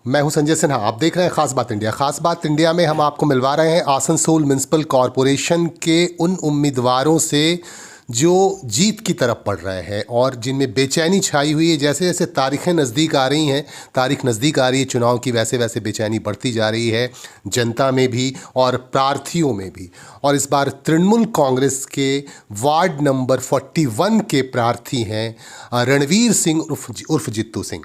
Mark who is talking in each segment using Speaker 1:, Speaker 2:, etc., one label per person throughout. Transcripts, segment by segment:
Speaker 1: मैं हूं संजय सिन्हा, आप देख रहे हैं खास बात इंडिया। खास बात इंडिया में हम आपको मिलवा रहे हैं आसनसोल म्युनिसिपल कॉरपोरेशन के उन उम्मीदवारों से जो जीत की तरफ बढ़ रहे हैं और जिनमें बेचैनी छाई हुई है। जैसे जैसे तारीखें नज़दीक आ रही हैं, तारीख नज़दीक आ रही है चुनाव की, वैसे वैसे बेचैनी बढ़ती जा रही है जनता में भी और प्रार्थियों में भी। और इस बार तृणमूल कांग्रेस के वार्ड नंबर 41 के प्रार्थी हैं रणवीर सिंह उर्फ जित्तू सिंह,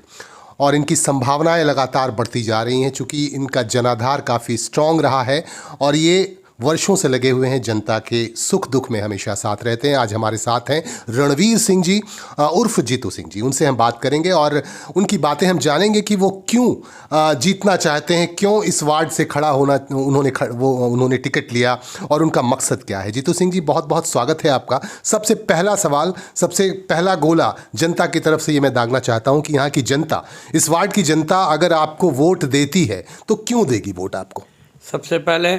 Speaker 1: और इनकी संभावनाएं लगातार बढ़ती जा रही हैं चूँकि इनका जनाधार काफ़ी स्ट्रॉन्ग रहा है और ये वर्षों से लगे हुए हैं, जनता के सुख दुख में हमेशा साथ रहते हैं। आज हमारे साथ हैं रणवीर सिंह जी उर्फ जित्तू सिंह जी। उनसे हम बात करेंगे और उनकी बातें हम जानेंगे कि वो क्यों जीतना चाहते हैं, क्यों इस वार्ड से खड़ा होना उन्होंने टिकट लिया और उनका मकसद क्या है। जित्तू सिंह जी, बहुत बहुत स्वागत है आपका। सबसे पहला सवाल, सबसे पहला गोला जनता की तरफ से ये मैं दागना चाहता हूँ कि यहाँ की जनता, इस वार्ड की जनता अगर आपको वोट देती है तो क्यों देगी वोट आपको?
Speaker 2: सबसे पहले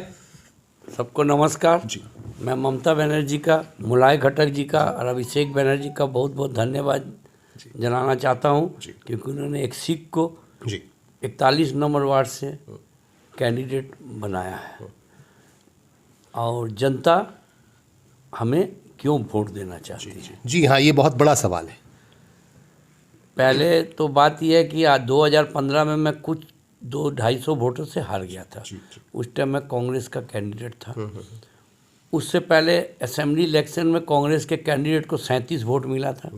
Speaker 2: सबको नमस्कार जी। मैं ममता बनर्जी का, मुलाय घटक जी का और अभिषेक बनर्जी का बहुत बहुत धन्यवाद जनाना चाहता हूं क्योंकि उन्होंने एक सिख को 41 नंबर वार्ड से कैंडिडेट बनाया है। और जनता हमें क्यों वोट देना चाहती है?
Speaker 1: जी हाँ, ये बहुत बड़ा सवाल है।
Speaker 2: पहले तो बात यह है कि 2015 में मैं कुछ 200-250 वोटों से हार गया था। उस टाइम मैं कांग्रेस का कैंडिडेट था। उससे पहले असेंबली इलेक्शन में कांग्रेस के कैंडिडेट को 37 वोट मिला था।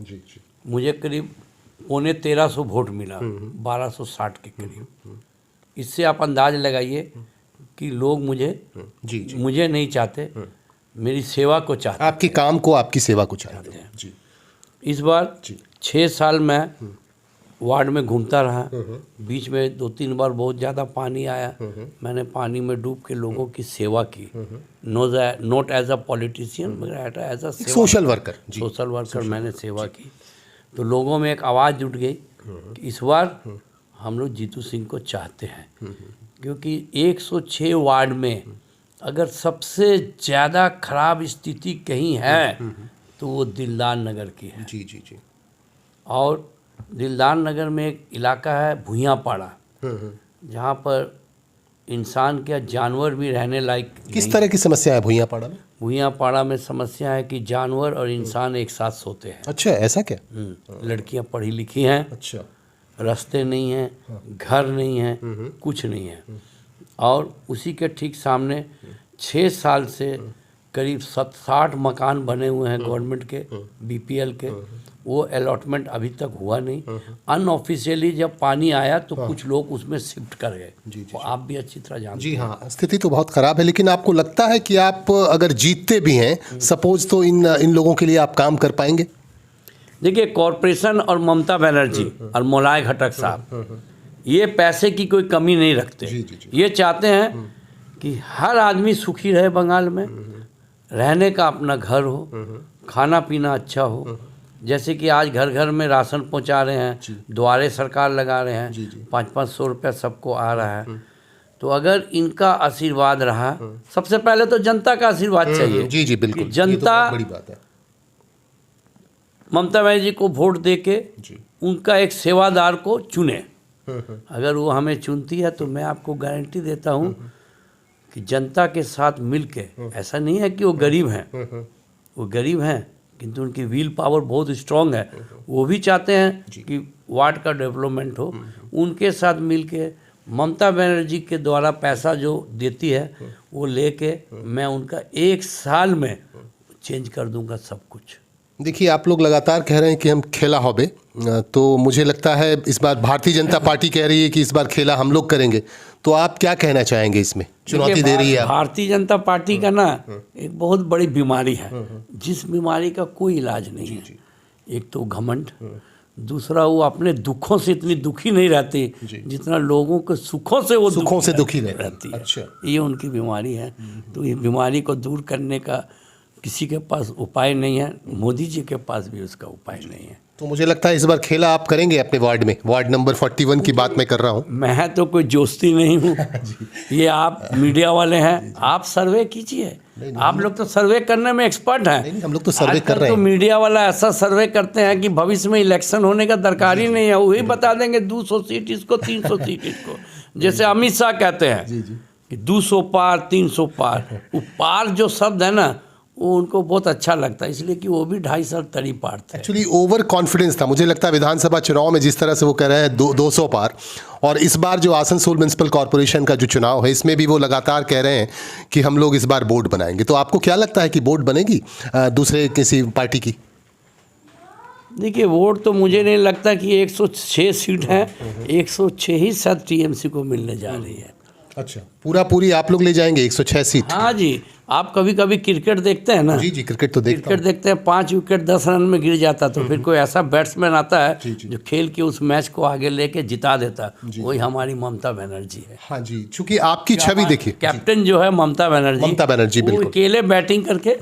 Speaker 2: मुझे करीब 1350 वोट मिला, 1260 के करीब। इससे आप अंदाज लगाइए कि लोग मुझे नहीं चाहते, मेरी सेवा को चाहते,
Speaker 1: आपके काम को, आपकी सेवा को चाहते हैं।
Speaker 2: इस बार 6 साल मैं वार्ड में घूमता रहा। बीच में 2-3 बार बहुत ज़्यादा पानी आया। मैंने पानी में डूब के लोगों की सेवा की। नॉट एज अ पॉलिटिशियन मगर as a
Speaker 1: social worker.
Speaker 2: Social worker मैंने सेवा की। तो लोगों में एक आवाज़ जुट गई कि इस बार हम लोग जित्तू सिंह को चाहते हैं क्योंकि 106 वार्ड में अगर सबसे ज़्यादा खराब स्थिति कहीं है तो वो दिलदार नगर की है।
Speaker 1: जी।
Speaker 2: और दिलदार नगर में एक इलाका है भुइयापाड़ा, जहाँ पर इंसान क्या जानवर भी रहने लायक।
Speaker 1: किस तरह की समस्या है भुइयापाड़ा में?
Speaker 2: भुइयापाड़ा में समस्या है कि जानवर और इंसान एक साथ सोते हैं।
Speaker 1: अच्छा, ऐसा क्या?
Speaker 2: लड़कियां पढ़ी लिखी हैं,
Speaker 1: अच्छा,
Speaker 2: रास्ते नहीं हैं, घर नहीं है, कुछ नहीं है। और उसी के ठीक सामने 6 साल से करीब 60 मकान बने हुए हैं गवर्नमेंट के, बीपीएल के। वो अलॉटमेंट अभी तक हुआ नहीं। अनऑफिशियली जब पानी आया तो कुछ लोग उसमें शिफ्ट कर गए। तो आप भी अच्छी तरह जानते हैं।
Speaker 1: जी हाँ, स्थिति तो बहुत ख़राब है। लेकिन आपको लगता है कि आप अगर जीतते भी हैं सपोज, तो इन लोगों के लिए आप काम कर पाएंगे?
Speaker 2: देखिए, कॉरपोरेशन और ममता बनर्जी और मुलाय घटक साहब ये पैसे की कोई कमी नहीं रखते। ये चाहते हैं कि हर आदमी सुखी रहे, बंगाल में रहने का अपना घर हो, खाना पीना अच्छा हो। जैसे कि आज घर घर में राशन पहुंचा रहे हैं, द्वारे सरकार लगा रहे हैं, 500-500 रुपया सबको आ रहा है। तो अगर इनका आशीर्वाद रहा, सबसे पहले तो जनता का आशीर्वाद चाहिए।
Speaker 1: जी बिल्कुल,
Speaker 2: जनता
Speaker 1: ये तो बड़ी बात है।
Speaker 2: ममता बनर्जी को वोट देके उनका एक सेवादार को चुने। अगर वो हमें चुनती है तो मैं आपको गारंटी देता हूँ कि जनता के साथ मिलके, ऐसा नहीं है कि वो गरीब हैं, वो गरीब हैं किंतु उनकी व्हील पावर बहुत स्ट्रांग है। वो भी चाहते हैं कि वार्ड का डेवलपमेंट हो। उनके साथ मिलके ममता बनर्जी के द्वारा पैसा जो देती है वो लेके मैं उनका 1 साल में चेंज कर दूंगा सब कुछ।
Speaker 1: देखिए, आप लोग लगातार कह रहे हैं कि हम खेला होबे, तो मुझे लगता है इस बार भारतीय जनता पार्टी कह रही है कि इस बार खेला हम लोग करेंगे। तो आप क्या कहना चाहेंगे? इसमें चुनौती दे रही है
Speaker 2: भारतीय जनता पार्टी का ना एक बहुत बड़ी बीमारी है, जिस बीमारी का कोई इलाज नहीं है। एक तो घमंड, दूसरा वो अपने दुखों से इतनी दुखी नहीं रहती जितना लोगों के सुखों से वो
Speaker 1: दुखी
Speaker 2: रहती है।
Speaker 1: अच्छा,
Speaker 2: ये उनकी बीमारी है। तो ये बीमारी को दूर करने का किसी के पास उपाय नहीं है, मोदी जी के पास भी उसका उपाय नहीं है।
Speaker 1: तो मुझे लगता है इस बार खेला आप करेंगे अपने वार्ड में। वार्ड नंबर 41 की बात मैं कर रहा हूँ।
Speaker 2: मैं तो कोई जोस्ती नहीं हूँ। ये आप मीडिया वाले हैं, आप सर्वे कीजिए। आप लोग तो सर्वे करने में एक्सपर्ट हैं।
Speaker 1: नहीं, हम लोग तो सर्वे कर रहे
Speaker 2: तो
Speaker 1: हैं।
Speaker 2: मीडिया वाला ऐसा सर्वे करते हैं कि भविष्य में इलेक्शन होने का दरकार ही नहीं है, वही बता देंगे 200 सीट इसको, 300 सीट इसको। जैसे अमित शाह कहते हैं कि 200 पार 300 पार, वो पार जो शब्द है ना वो उनको बहुत अच्छा लगता है, इसलिए कि वो भी 2.5 साल तरी पार थे।
Speaker 1: एक्चुअली ओवर कॉन्फिडेंस था, मुझे लगता है विधानसभा चुनाव में जिस तरह से वो कह रहे हैं 200 पार, और इस बार जो आसनसोल म्युनिसिपल कॉरपोरेशन का जो चुनाव है इसमें भी वो लगातार कह रहे हैं कि हम लोग इस बार बोर्ड बनाएंगे। तो आपको क्या लगता है कि बोर्ड बनेगी दूसरे किसी पार्टी की?
Speaker 2: देखिए, वोट तो मुझे नहीं लगता कि 106 सीट है, 106 ही शायद टीएमसी को मिलने जा रही है।
Speaker 1: अच्छा, पूरी आप लोग ले जाएंगे 106 सीट?
Speaker 2: हाँ जी, आप कभी कभी क्रिकेट देखते हैं ना?
Speaker 1: जी, क्रिकेट तो देखता
Speaker 2: क्रिकेट देखते हैं, 5 विकेट 10 रन में गिर जाता, तो फिर कोई ऐसा बैट्समैन आता है जो खेल के उस मैच को आगे लेके जिता देता, वही हमारी ममता बनर्जी है।
Speaker 1: हाँ जी, चूंकि आपकी छवि देखिए,
Speaker 2: कैप्टन जो है ममता बनर्जी,
Speaker 1: बिल्कुल,
Speaker 2: वो अकेले बैटिंग करके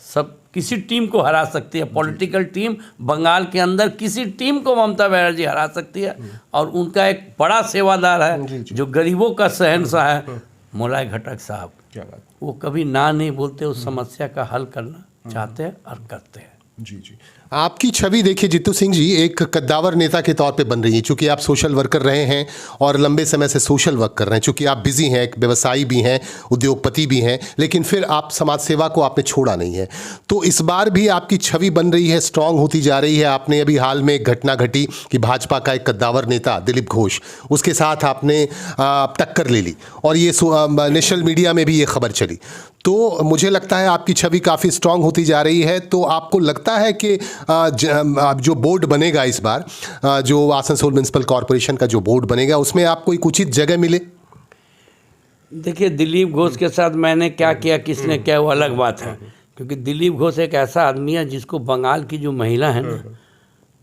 Speaker 2: सब किसी टीम को हरा सकती है। पॉलिटिकल टीम बंगाल के अंदर किसी टीम को ममता बनर्जी हरा सकती है, और उनका एक बड़ा सेवादार है जो गरीबों का शहंशाह है, मोलाई घटक साहब।
Speaker 1: क्या बात,
Speaker 2: वो कभी ना नहीं बोलते, उस समस्या का हल करना चाहते हैं और करते हैं।
Speaker 1: जी। आपकी छवि देखिए जीतू सिंह जी, एक कद्दावर नेता के तौर पे बन रही है, चूंकि आप सोशल वर्कर रहे हैं और लंबे समय से सोशल वर्क कर रहे हैं, चूंकि आप बिजी हैं, एक व्यवसायी भी हैं, उद्योगपति भी हैं, लेकिन फिर आप समाज सेवा को आपने छोड़ा नहीं है। तो इस बार भी आपकी छवि बन रही है, स्ट्रांग होती जा रही है। आपने अभी हाल में एक घटना घटी कि भाजपा का एक कद्दावर नेता दिलीप घोष, उसके साथ आपने टक्कर ले ली, और ये नेशनल मीडिया में भी ये खबर चली। तो मुझे लगता है आपकी छवि काफ़ी स्ट्रांग होती जा रही है। तो आपको लगता है कि जो बोर्ड बनेगा इस बार, जो आसनसोल म्युनिसिपल कॉरपोरेशन का जो बोर्ड बनेगा, उसमें आपको एक उचित जगह मिले?
Speaker 2: देखिए, दिलीप घोष के साथ मैंने क्या किया, किसने क्या, वो अलग बात है, क्योंकि दिलीप घोष एक ऐसा आदमी है जिसको बंगाल की जो महिला है ना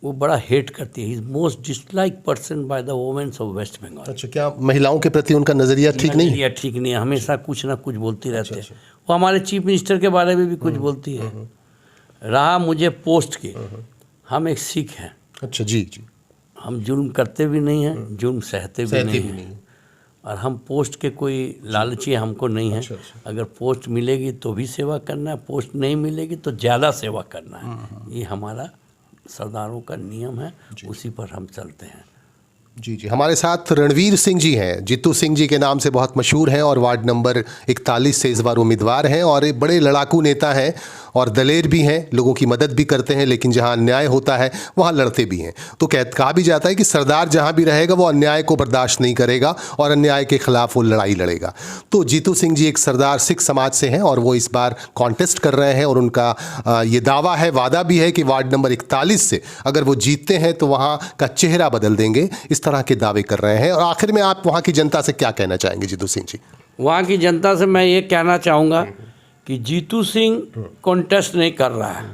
Speaker 2: वो बड़ा हेट करती है। He is most dislike person by the womens of West Bengal.
Speaker 1: अच्छा, क्या महिलाओं के प्रति उनका नज़रिया ठीक नहीं है?
Speaker 2: ठीक नहीं है, हमेशा कुछ ना कुछ बोलती रहती है। वो हमारे चीफ मिनिस्टर के बारे में भी कुछ बोलती है। रहा मुझे पोस्ट की, हम एक सिख हैं।
Speaker 1: अच्छा, जी,
Speaker 2: हम जुल्म करते भी नहीं हैं, जुल्म सहते भी नहीं हैं, और हम पोस्ट के कोई लालची हमको नहीं है। अगर पोस्ट मिलेगी तो भी सेवा करना है, पोस्ट नहीं मिलेगी तो ज़्यादा सेवा करना है। ये हमारा सरदारों का नियम है, उसी पर हम चलते हैं।
Speaker 1: जी। हमारे साथ रणवीर सिंह जी हैं, जीतू सिंह जी के नाम से बहुत मशहूर हैं, और वार्ड नंबर 41 से इस बार उम्मीदवार हैं, और एक बड़े लड़ाकू नेता हैं और दलेर भी हैं, लोगों की मदद भी करते हैं, लेकिन जहां अन्याय होता है वहां लड़ते भी हैं। तो कहा भी जाता है कि सरदार जहां भी रहेगा वो अन्याय को बर्दाश्त नहीं करेगा और अन्याय के खिलाफ वो लड़ाई लड़ेगा। तो जीतू सिंह जी एक सरदार सिख समाज से हैं, और वो इस बार कॉन्टेस्ट कर रहे हैं, और उनका ये दावा है, वादा भी है कि वार्ड नंबर 41 से अगर वो जीतते हैं तो वहाँ का चेहरा बदल देंगे। इस तरह के दावे कर रहे हैं। और आखिर में आप वहाँ की जनता से क्या कहना चाहेंगे जीतू सिंह जी?
Speaker 2: वहाँ की जनता से मैं ये कहना चाहूँगा कि जीतू सिंह कॉन्टेस्ट नहीं कर रहा है,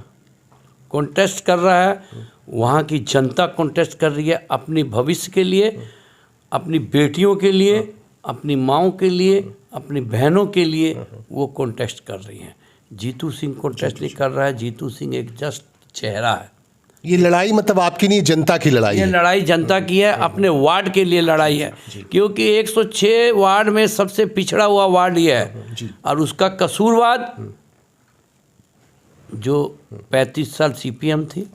Speaker 2: कॉन्टेस्ट कर रहा है वहाँ की जनता कॉन्टेस्ट कर रही है, अपनी भविष्य के लिए, अपनी बेटियों के लिए, अपनी माँओं के लिए, अपनी बहनों के लिए वो कॉन्टेस्ट कर रही हैं। जीतू सिंह कॉन्टेस्ट नहीं कर रहा है, जीतू सिंह एक जस्ट चेहरा है।
Speaker 1: ये लड़ाई मतलब आपकी नहीं, जनता की लड़ाई है।
Speaker 2: ये लड़ाई जनता की है, अपने वार्ड के लिए लड़ाई है, क्योंकि 106 वार्ड में सबसे पिछड़ा हुआ वार्ड ये है, और उसका कसूरवाद जो 35 साल सीपीएम थी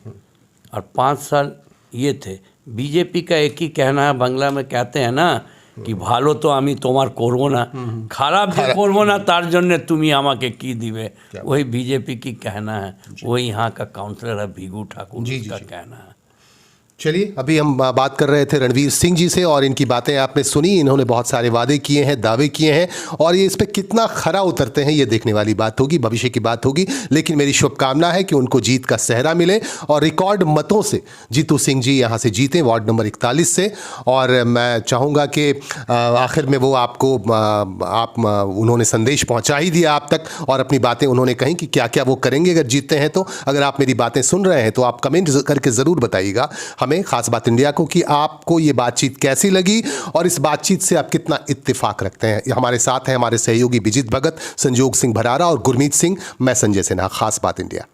Speaker 2: और 5 साल ये थे। बीजेपी का एक ही कहना है, बांग्ला में कहते हैं ना कि भालो तो आमी तुम्हार করব না, খারাপ যে করব না তার জন্য তুমি আমাকে কি দিবে, वही बीजेपी की कहना है, वही यहाँ का काउंसलर है भीगू ठाकुर का कहना है।
Speaker 1: चलिए, अभी हम बात कर रहे थे रणवीर सिंह जी से, और इनकी बातें आपने सुनी। इन्होंने बहुत सारे वादे किए हैं, दावे किए हैं, और ये इस पर कितना खरा उतरते हैं ये देखने वाली बात होगी, भविष्य की बात होगी। लेकिन मेरी शुभकामना है कि उनको जीत का सेहरा मिले, और रिकॉर्ड मतों से जीतू सिंह जी यहाँ से जीतें वार्ड नंबर 41 से। और मैं चाहूँगा कि आखिर में वो आपको उन्होंने संदेश पहुँचा ही दिया आप तक, और अपनी बातें उन्होंने कहीं कि क्या क्या वो करेंगे अगर जीतते हैं। तो अगर आप मेरी बातें सुन रहे हैं तो आप कमेंट करके ज़रूर बताइएगा हमें, खास बात इंडिया को, कि आपको ये बातचीत कैसी लगी और इस बातचीत से आप कितना इत्तेफाक रखते हैं। हमारे साथ हैं हमारे सहयोगी विजित भगत, संजोग सिंह भरारा और गुरमीत सिंह। मैं संजय सिन्हा, खास बात इंडिया।